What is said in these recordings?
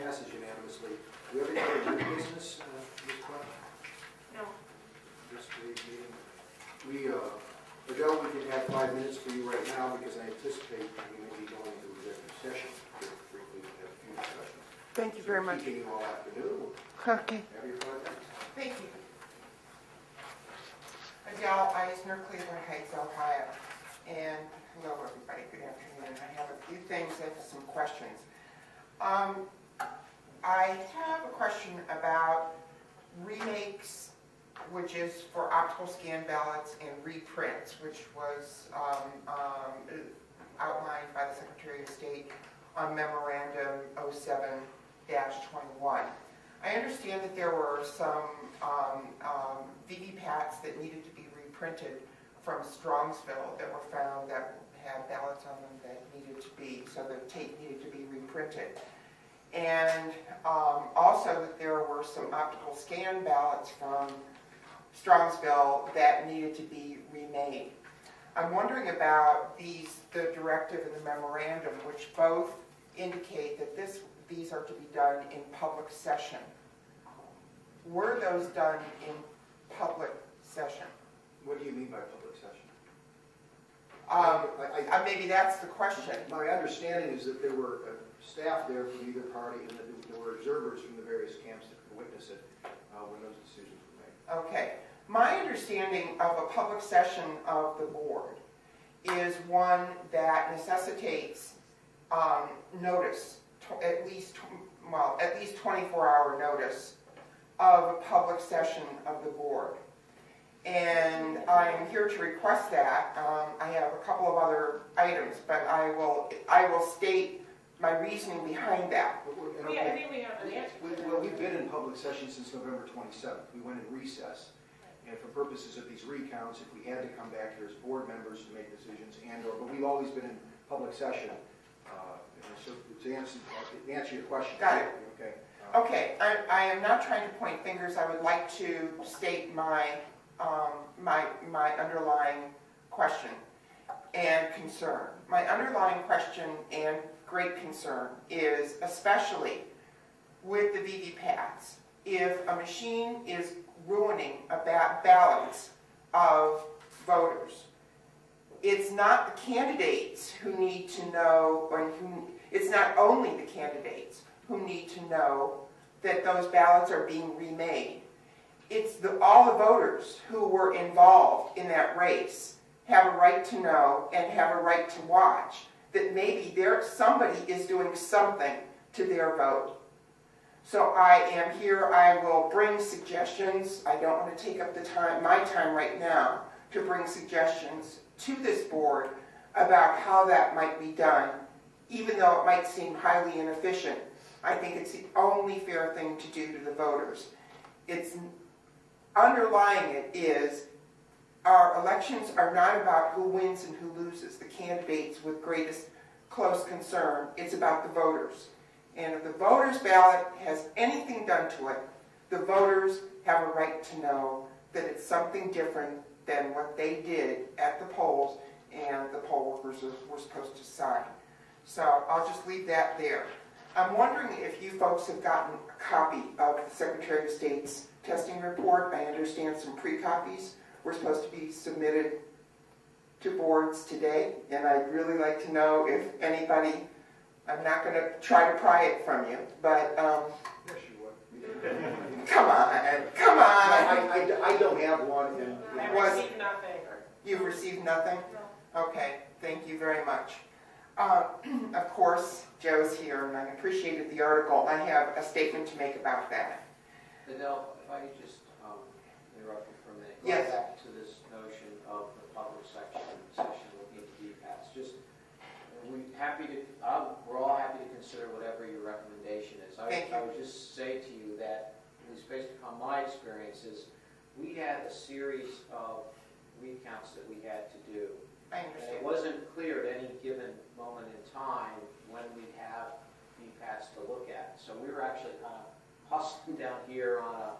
passes unanimously. Do we have any other new business, Ms. Clark? No. This meeting. Adele, we can have 5 minutes for you right now because I anticipate we may be going to executive session here briefly to have a few discussions. Thank you very much. Keeping you all afternoon. Okay. Have your 5 minutes. Thank you. Adele Eisner, Cleveland Heights, Ohio. And hello, everybody. Good afternoon. I have a few things and some questions. I have a question about remakes, which is for optical scan ballots, and reprints, which was outlined by the Secretary of State on Memorandum 07-21. I understand that there were some VVPATs that needed to be reprinted from Strongsville that were found that had ballots on them that needed to be, so the tape needed to be reprinted. And also that there were some optical scan ballots from Strongsville that needed to be remade. I'm wondering about the directive and the memorandum, which both indicate that these are to be done in public session. Were those done in public session? What do you mean by public session? Maybe that's the question. My understanding is that there were staff there from either party and that there were observers from the various camps that could witness it when those decisions were made. Okay. My understanding of a public session of the board is one that necessitates notice, at least 24-hour notice of a public session of the board. And I am here to request that. I have a couple of other items, but I will state my reasoning behind that. Yeah, I think we have an answer. Well, we've been in public session since November 27th. We went in recess. And for purposes of these recounts, if we had to come back here as board members to make decisions but we've always been in public session. So to answer your question. Got it. Okay. Okay, I am not trying to point fingers. I would like to state my underlying question and concern. My underlying question and great concern is, especially with the VVPATs, if a machine is ruining ballots of voters, it's not the candidates who need to know, it's not only the candidates who need to know that those ballots are being remade. It's all the voters who were involved in that race have a right to know and have a right to watch that maybe somebody is doing something to their vote. So I am here. I will bring suggestions. I don't want to take up my time right now to bring suggestions to this board about how that might be done, even though it might seem highly inefficient. I think it's the only fair thing to do to the voters. Underlying it is our elections are not about who wins and who loses, the candidates with greatest close concern. It's about the voters. And if the voters' ballot has anything done to it, the voters have a right to know that it's something different than what they did at the polls and the poll workers were supposed to sign. So I'll just leave that there. I'm wondering if you folks have gotten a copy of the Secretary of State's testing report. I understand some pre-copies were supposed to be submitted to boards today, and I'd really like to know if anybody, I'm not going to try to pry it from you, but Yes, you would. come on. I don't have one. I received nothing. You've received nothing? No. Okay, thank you very much. Of course, Joe's here, and I appreciated the article. I have a statement to make about that. Adele, if I could just interrupt you for a minute. Yes. Going back to this notion of the public session looking at VPATs, we're all happy to consider whatever your recommendation is. I would just say to you that, at least based upon my experiences, we had a series of recounts that we had to do. I And understand. it wasn't clear at any given moment in time when we'd have VPATs to look at. So we were actually kind of hustling down here on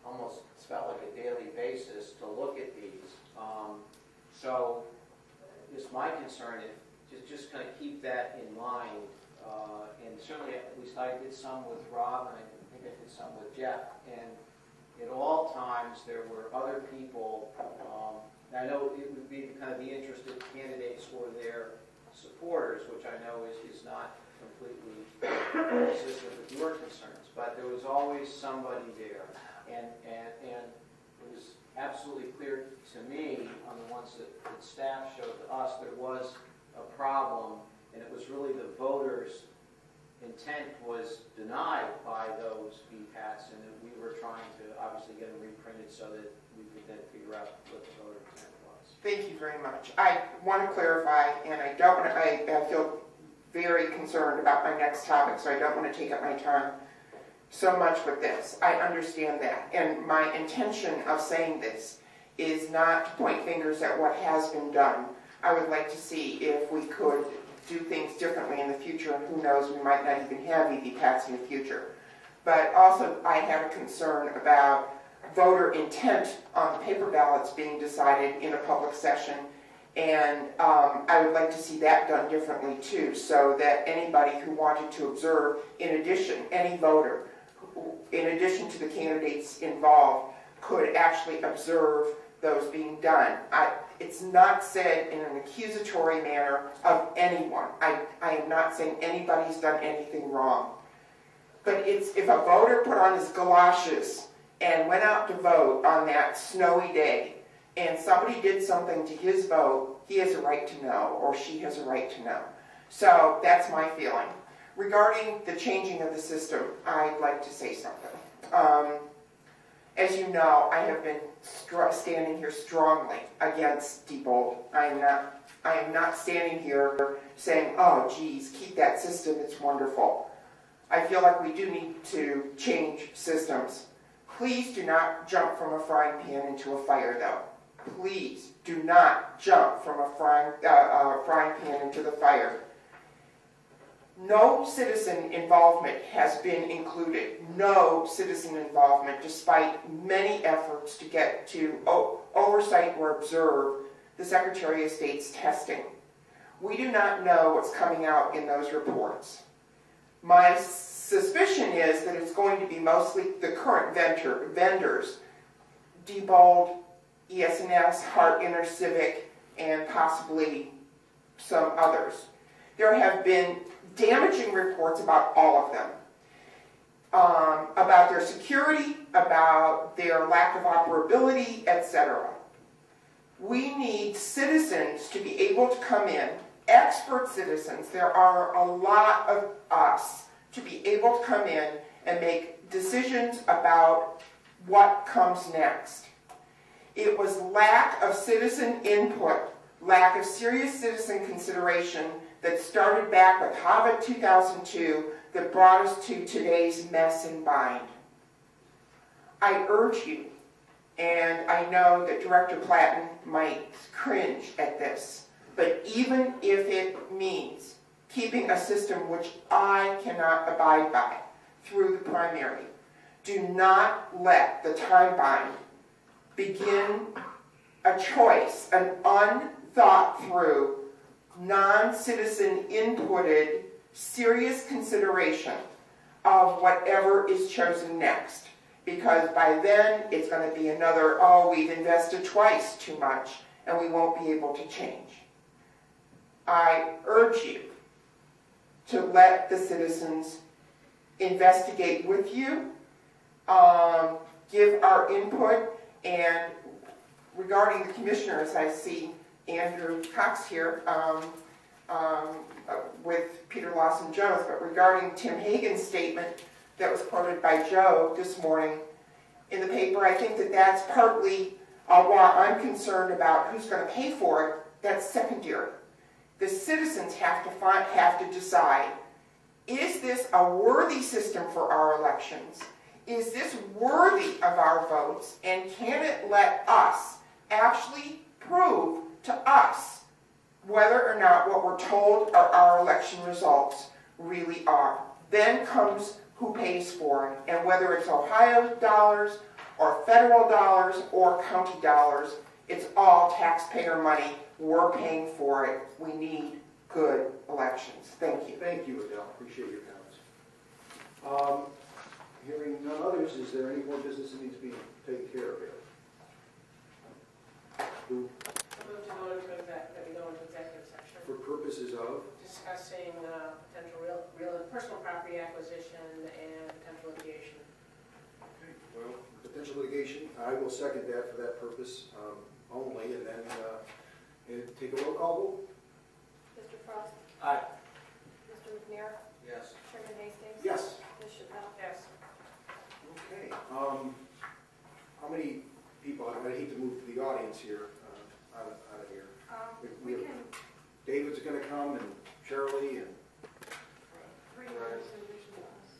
almost felt like a daily basis to look at these. So it's my concern if just kind of keep that in mind And certainly, at least I did some with Rob, and I think I did some with Jeff. And at all times, there were other people, and I know it would be kind of the interested candidates or their supporters, which I know is not completely consistent with your concerns, but there was always somebody there. And it was absolutely clear to me, on the ones that staff showed to us, there was a problem, and it was really the voters' intent was denied by those VPATs, and that we were trying to obviously get them reprinted so that we could then figure out what the voter intent was. Thank you very much. I want to clarify, and I don't want to, I feel very concerned about my next topic, so I don't want to take up my time so much with this. I understand that, and my intention of saying this is not to point fingers at what has been done. I would like to see if we could do things differently in the future, and who knows, we might not even have EVPATs in the future. But also, I have a concern about voter intent on paper ballots being decided in a public session, and I would like to see that done differently too, so that anybody who wanted to observe, in addition, any voter, in addition to the candidates involved, could actually observe those being done. It's not said in an accusatory manner of anyone. I am not saying anybody's done anything wrong. But it's if a voter put on his galoshes and went out to vote on that snowy day, and somebody did something to his vote, he has a right to know, or she has a right to know. So that's my feeling. Regarding the changing of the system, I'd like to say something. As you know, I have been standing here strongly against Diebold. I am not standing here saying, oh, geez, keep that system, it's wonderful. I feel like we do need to change systems. Please do not jump from a frying pan into a fire, though. Please do not jump from a frying pan into the fire. No citizen involvement has been included. No citizen involvement, despite many efforts to get to oversight or observe the Secretary of State's testing. We do not know what's coming out in those reports. My suspicion is that it's going to be mostly the current vendors, Diebold, ES&S, Hart InterCivic, and possibly some others. There have been damaging reports about all of them, about their security, about their lack of operability, etc. We need citizens to be able to come in, expert citizens, there are a lot of us, to be able to come in and make decisions about what comes next. It was lack of citizen input, lack of serious citizen consideration that started back with Harvard 2002 that brought us to today's mess and bind. I urge you, and I know that Director Platten might cringe at this, but even if it means keeping a system which I cannot abide by through the primary, do not let the time bind begin a choice, an unthought through, non-citizen inputted, serious consideration of whatever is chosen next. Because by then, it's going to be another, oh, we've invested twice too much, and we won't be able to change. I urge you to let the citizens investigate with you, give our input, and regarding the commissioners, I see Andrew Cox here with Peter Lawson-Jones, but regarding Tim Hagan's statement that was quoted by Joe this morning in the paper, I think that that's partly while I'm concerned about who's going to pay for it, that's secondary. The citizens have to decide, is this a worthy system for our elections? Is this worthy of our votes? And can it let us actually prove to us whether or not what we're told our election results really are? Then comes who pays for it, and whether it's Ohio dollars or federal dollars or county dollars, it's all taxpayer money. We're paying for it. We need good elections. Thank you. Thank you, Adele. Appreciate your comments. Hearing none others, is there any more business that needs to be taken care of here? Who, I move to go into that we go into executive session, for purposes of? discussing potential real and personal property acquisition and potential litigation. Okay, well, potential litigation, I will second that for that purpose only, and then take a roll call vote? Mr. Frost? Aye. Mr. McNair? Yes. Chairman Hastings? Yes. Ms. Chappelle? Yes. Okay, how many people, I hate to move to the audience here, out of here. We can David's gonna come, and Shirley, and bring those in addition to us.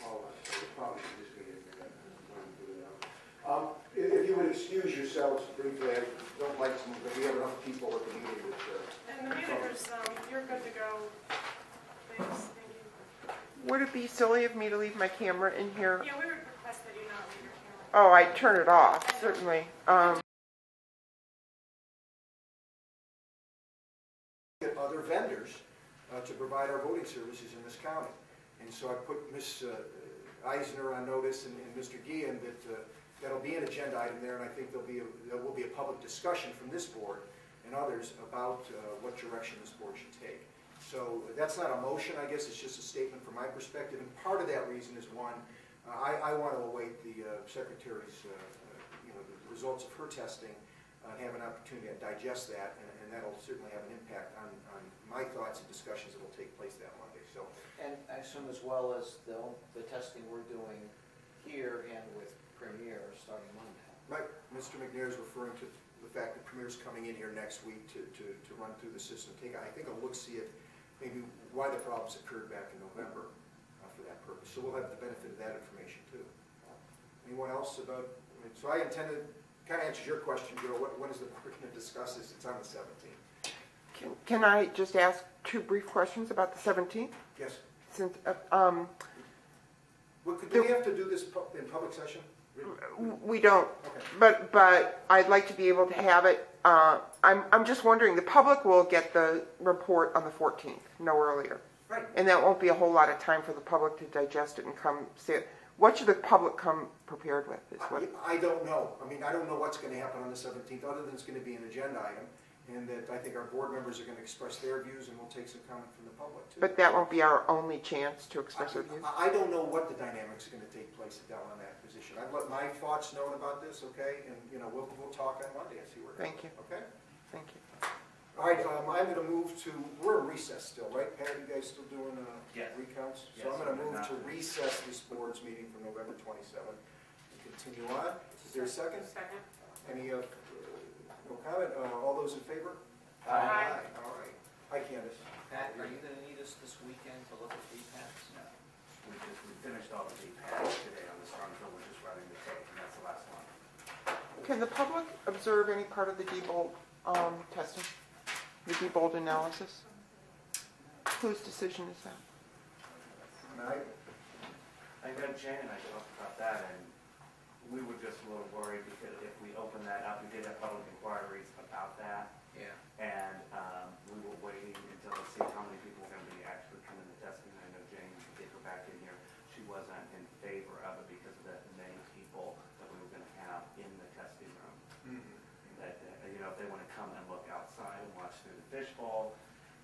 all of us, so we probably should just be if you would excuse yourselves briefly, I don't like to move, but we have enough people at the meeting that, And the managers, you're good to go. Thanks, thank you. Would it be silly of me to leave my camera in here? Yeah, we would request that you not leave your camera. Oh, I'd turn it off, certainly. get other vendors to provide our voting services in this county. And so I put Ms. Eisner on notice and Mr. Guillen that that'll be an agenda item there, and I think there will be a public discussion from this board and others about what direction this board should take. So that's not a motion, I guess, it's just a statement from my perspective, and part of that reason is one, I want to await the Secretary's, the results of her testing, and have an opportunity to digest that, and that'll certainly have an impact on my thoughts and discussions that will take place that Monday. So, And I assume as well as the testing we're doing here and with Premier starting Monday. right, Mr. McNair is referring to the fact that Premier's coming in here next week to run through the system, I think a look-see at maybe why the problems occurred back in November for that purpose. So we'll have the benefit of that information too. Anyone else about, so I intended, kind of answers your question, Joe, when is the board going to discuss this? It's on the 17th. Can I just ask two brief questions about the 17th? Yes. Since, Do we have to do this in public session? we don't, Okay. but I'd like to be able to have it. I'm just wondering, the public will get the report on the 14th, no earlier. Right. And that won't be a whole lot of time for the public to digest it and come see it. What should the public come prepared with? Is what, I don't know. I mean, I don't know what's going to happen on the 17th, other than it's going to be an agenda item, and that I think our board members are going to express their views, and we'll take some comment from the public, too. but that won't be our only chance to express our views? I don't know what the dynamics are going to take place, Adele, on that position. I've let my thoughts known about this, okay? And, we'll talk on Monday and see where it goes. Thank you. Okay? Thank you. All right, I'm going to move to, we're in recess still, right? Pat, you guys still doing Yes. recounts? Yes, So I'm going to we're move not. to recess this board's meeting from November 27th. And continue on. Is there a second? Second. Any, no comment? All those in favor? Aye. All right. Hi, Candace. Pat, are you going to need us this weekend to look at VPATs? No. We finished all the pads today on the Strongville, we're just running the tape, and that's the last one. Can the public observe any part of the Diebold testing? The Diebold analysis? Whose decision is that? I know Jane and I talked about that, and we were just a little worried because if we open that up, we did have public inquiries about that, Yeah. and we were waiting until to see how many people were going to be actually coming to testing. I know Jane, to get her back in here, she wasn't in favor of it because of the many people that we were going to have in the testing room. That, if they want to come and look outside and watch through the fishbowl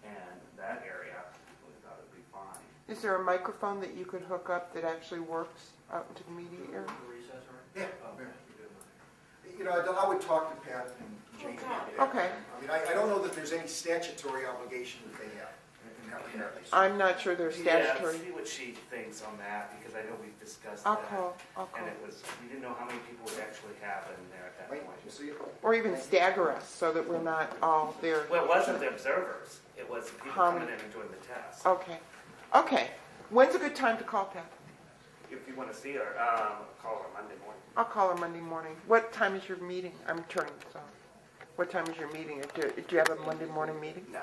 and that area, we thought it would be fine. Is there a microphone that you could hook up that actually works out into the media area? Recess, right? Yeah. I would talk to Pat and Jane. Okay. I mean, I don't know that there's any statutory obligation that they have in that regard. I'm not sure there's statutory. Yeah, see what she thinks on that, because I know we've discussed I'll that. call. And it was, we didn't know how many people would actually have in there at that Right, point. you see it? Or even stagger us so that we're not all there. Well, it wasn't the observers, it was the people How coming many? in and doing the test. Okay. Okay. When's a good time to call Pat? If you want to see her, call her Monday morning. I'll call her Monday morning. What time is your meeting? I'm turning this on. What time is your meeting? Do you have a Monday morning meeting? No,